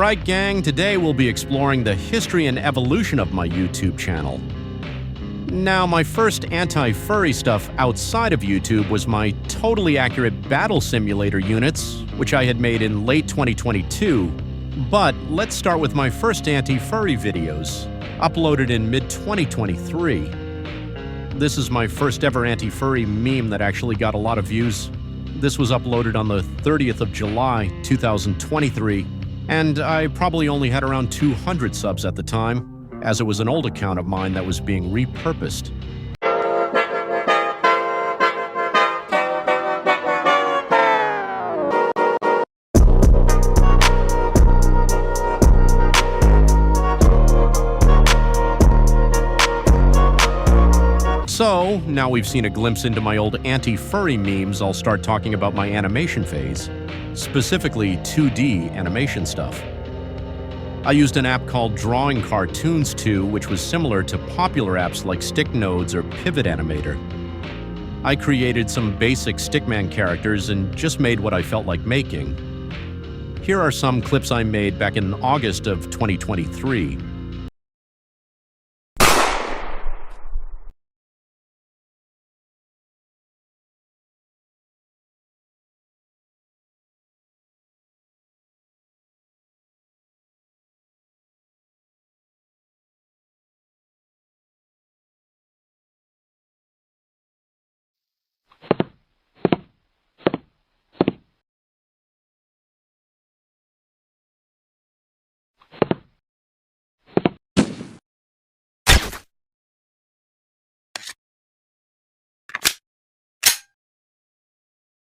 Alright gang, today we'll be exploring the history and evolution of my YouTube channel. Now, my first anti-furry stuff outside of YouTube was my totally accurate battle simulator units, which I had made in late 2022. But let's start with my first anti-furry videos, uploaded in mid-2023. This is my first ever anti-furry meme that actually got a lot of views. This was uploaded on the 30th of July, 2023, and I probably only had around 200 subs at the time, as it was an old account of mine that was being repurposed. So, now we've seen a glimpse into my old anti-furry memes, I'll start talking about my animation phase, specifically 2D animation stuff. I used an app called Drawing Cartoons 2, which was similar to popular apps like Sticknodes or Pivot Animator. I created some basic Stickman characters and just made what I felt like making. Here are some clips I made back in August of 2023.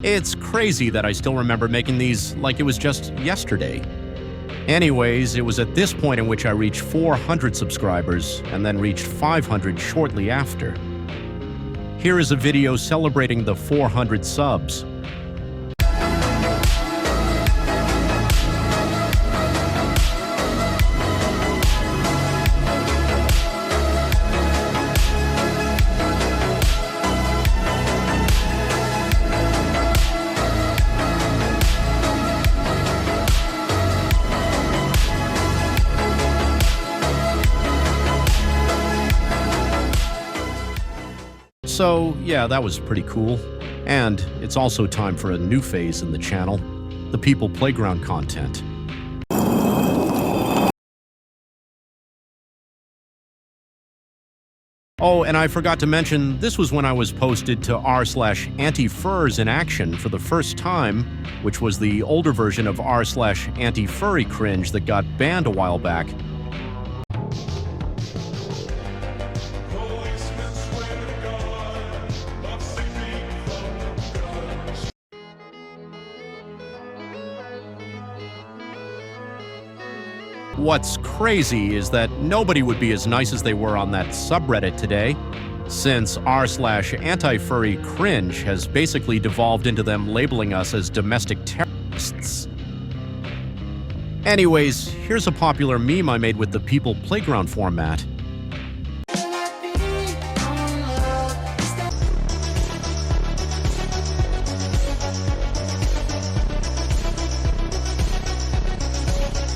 It's crazy that I still remember making these like it was just yesterday. Anyways, it was at this point in which I reached 400 subscribers and then reached 500 shortly after. Here is a video celebrating the 400 subs. So, yeah, that was pretty cool. And it's also time for a new phase in the channel, the People Playground content. Oh, and I forgot to mention, this was when I was posted to r/anti-furs in action for the first time, which was the older version of r/anti-furry cringe that got banned a while back. What's crazy is that nobody would be as nice as they were on that subreddit today, since r/anti-furry cringe has basically devolved into them labeling us as domestic terrorists. Anyways, here's a popular meme I made with the People Playground format.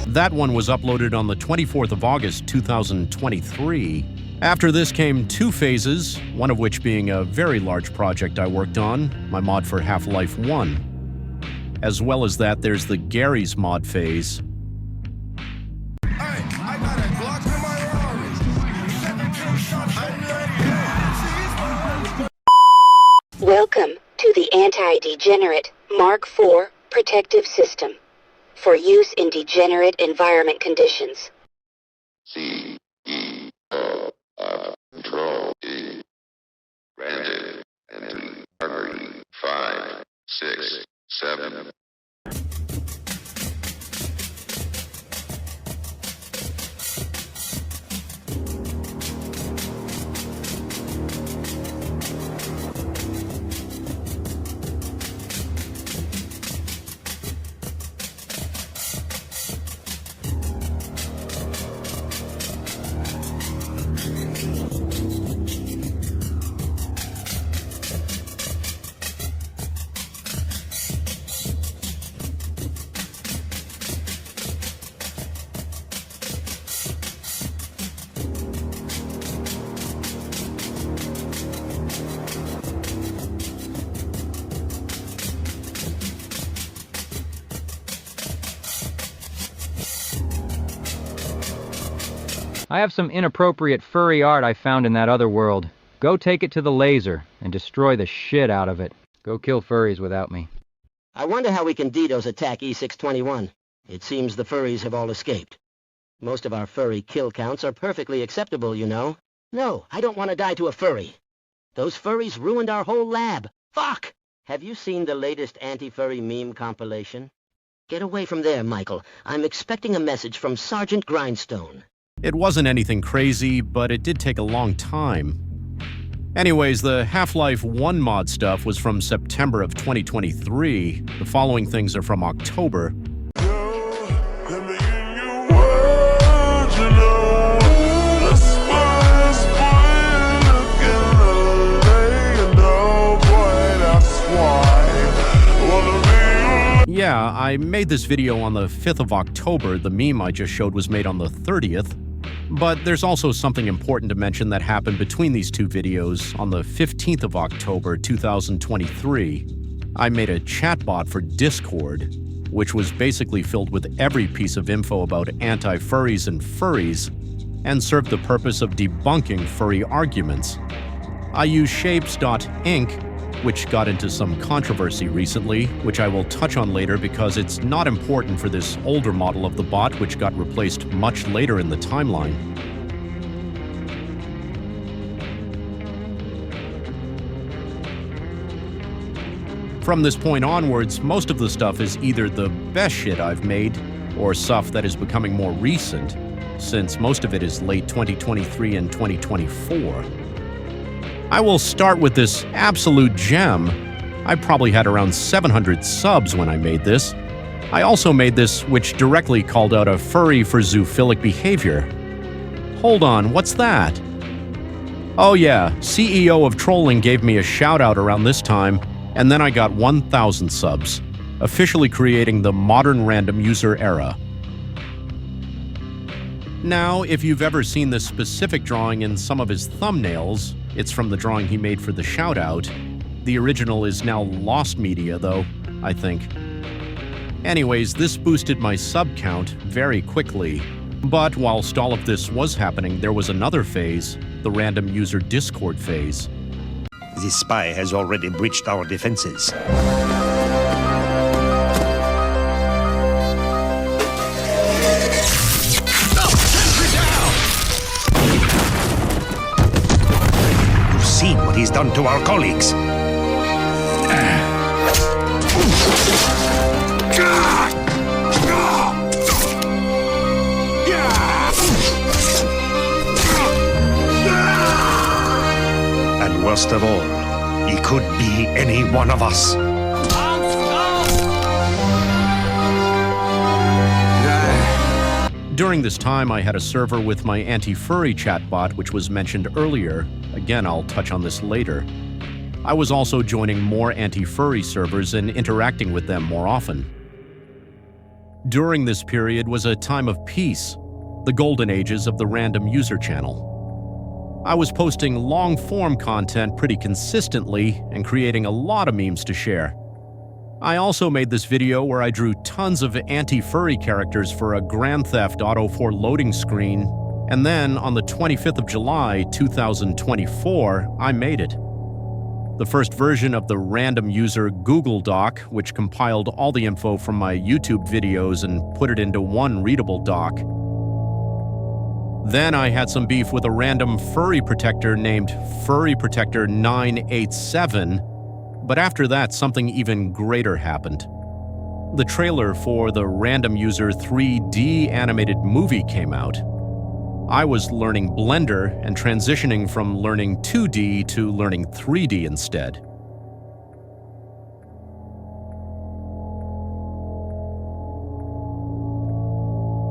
That one was uploaded on the 24th of August, 2023. After this came two phases, one of which being a very large project I worked on, my mod for Half-Life 1. As well as that, there's the Garry's mod phase. Welcome to the Anti-Degenerate Mark IV protective system, for use in degenerate environment conditions. Control E. Granted. Entry. 5, 6, 7. I have some inappropriate furry art I found in that other world. Go take it to the laser and destroy the shit out of it. Go kill furries without me. I wonder how we can DDoS attack E621. It seems the furries have all escaped. Most of our furry kill counts are perfectly acceptable, you know. No, I don't want to die to a furry. Those furries ruined our whole lab. Fuck! Have you seen the latest anti-furry meme compilation? Get away from there, Michael. I'm expecting a message from Sergeant Grindstone. It wasn't anything crazy, but it did take a long time. Anyways, the Half-Life 1 mod stuff was from September of 2023. The following things are from October. Yeah, I made this video on the 5th of October. The meme I just showed was made on the 30th. But there's also something important to mention that happened between these two videos. On the 15th of October, 2023, I made a chatbot for Discord, which was basically filled with every piece of info about anti-furries and furries, and served the purpose of debunking furry arguments. I used Shapes.inc, which got into some controversy recently, which I will touch on later because it's not important for this older model of the bot, which got replaced much later in the timeline. From this point onwards, most of the stuff is either the best shit I've made, or stuff that is becoming more recent, since most of it is late 2023 and 2024. I will start with this absolute gem. I probably had around 700 subs when I made this. I also made this, which directly called out a furry for zoophilic behavior. Hold on, what's that? Oh yeah, CEO of Trolling gave me a shout out around this time, and then I got 1,000 subs, officially creating the modern random user era. Now, if you've ever seen this specific drawing in some of his thumbnails, it's from the drawing he made for the shoutout. The original is now lost media, though, I think. Anyways, this boosted my sub count very quickly. But whilst all of this was happening, there was another phase, the random user Discord phase. This spy has already breached our defenses. Seen what he's done to our colleagues. And worst of all, he could be any one of us. During this time, I had a server with my anti-furry chatbot, which was mentioned earlier. Again, I'll touch on this later. I was also joining more anti-furry servers and interacting with them more often. During this period was a time of peace, the golden ages of the random user channel. I was posting long-form content pretty consistently and creating a lot of memes to share. I also made this video where I drew tons of anti-furry characters for a Grand Theft Auto 4 loading screen, and then on the 25th of July, 2024, I made it. The first version of the random user Google Doc, which compiled all the info from my YouTube videos and put it into one readable doc. Then I had some beef with a random furry protector named Furry Protector 987, but after that, something even greater happened. The trailer for the Random User 3D animated movie came out. I was learning Blender and transitioning from learning 2D to learning 3D instead.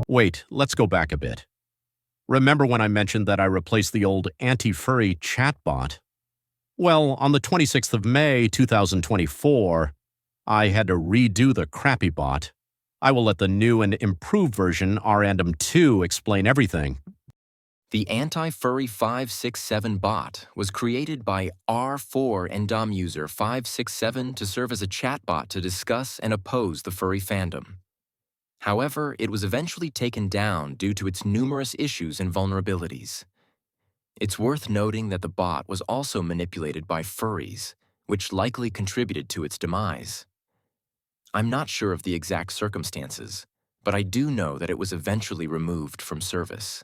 Wait, let's go back a bit. Remember when I mentioned that I replaced the old anti-furry chatbot? Well, on the 26th of May, 2024, I had to redo the crappy bot. I will let the new and improved version, RRandom2, explain everything. The Anti-Furry 567 bot was created by R4 and DOM user 567 to serve as a chatbot to discuss and oppose the furry fandom. However, it was eventually taken down due to its numerous issues and vulnerabilities. It's worth noting that the bot was also manipulated by furries, which likely contributed to its demise. I'm not sure of the exact circumstances, but I do know that it was eventually removed from service.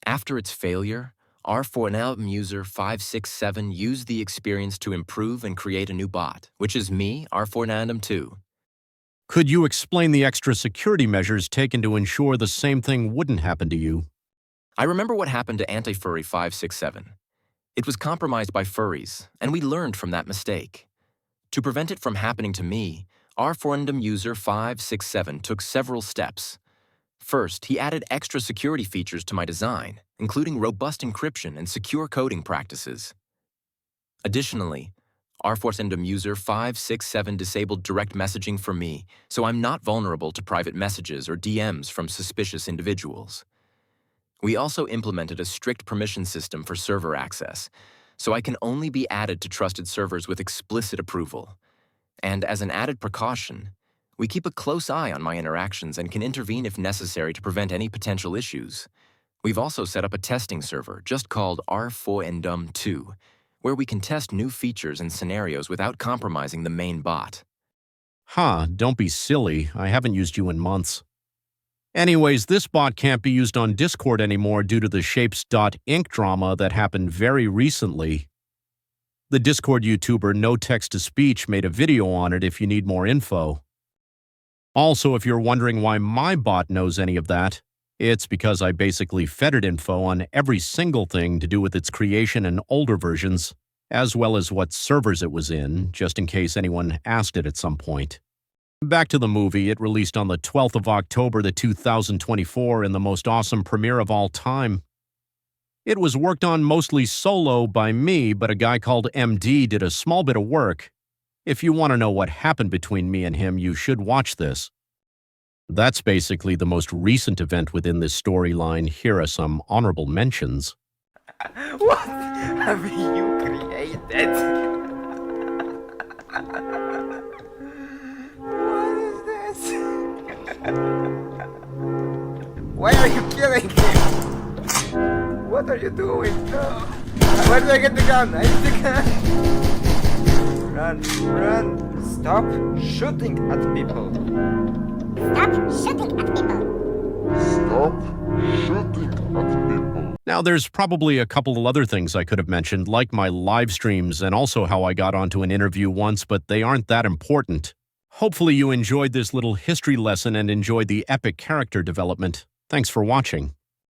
After its failure, R4Random user 567 used the experience to improve and create a new bot, which is me, R4Random 2. Could you explain the extra security measures taken to ensure the same thing wouldn't happen to you? I remember what happened to Anti-Furry 567. It was compromised by furries, and we learned from that mistake. To prevent it from happening to me, R4Random user 567 took several steps. First, he added extra security features to my design, including robust encryption and secure coding practices. Additionally, R4Random user 567 disabled direct messaging for me, so I'm not vulnerable to private messages or DMs from suspicious individuals. We also implemented a strict permission system for server access, so I can only be added to trusted servers with explicit approval. And as an added precaution, we keep a close eye on my interactions and can intervene if necessary to prevent any potential issues. We've also set up a testing server, just called R4Random 2, where we can test new features and scenarios without compromising the main bot. Don't be silly. I haven't used you in months. Anyways, this bot can't be used on Discord anymore due to the Shapes.Inc. drama that happened very recently. The Discord YouTuber No Text to Speech made a video on it if you need more info. Also, if you're wondering why my bot knows any of that, it's because I basically fed it info on every single thing to do with its creation in older versions, as well as what servers it was in, just in case anyone asked it at some point. Back to the movie, it released on the 12th of October 2024 in the most awesome premiere of all time. It was worked on mostly solo by me, but a guy called MD did a small bit of work. If you want to know what happened between me and him, you should watch this. That's basically the most recent event within this storyline. Here are some honorable mentions. What have you created? What is this? Why are you killing him? What are you doing? No. Where do I get the gun? I need the gun. Run, run. Stop shooting at people. Stop shooting at people. Stop shooting at people. Now, there's probably a couple of other things I could have mentioned, like my live streams and also how I got onto an interview once, but they aren't that important. Hopefully you enjoyed this little history lesson and enjoyed the epic character development. Thanks for watching.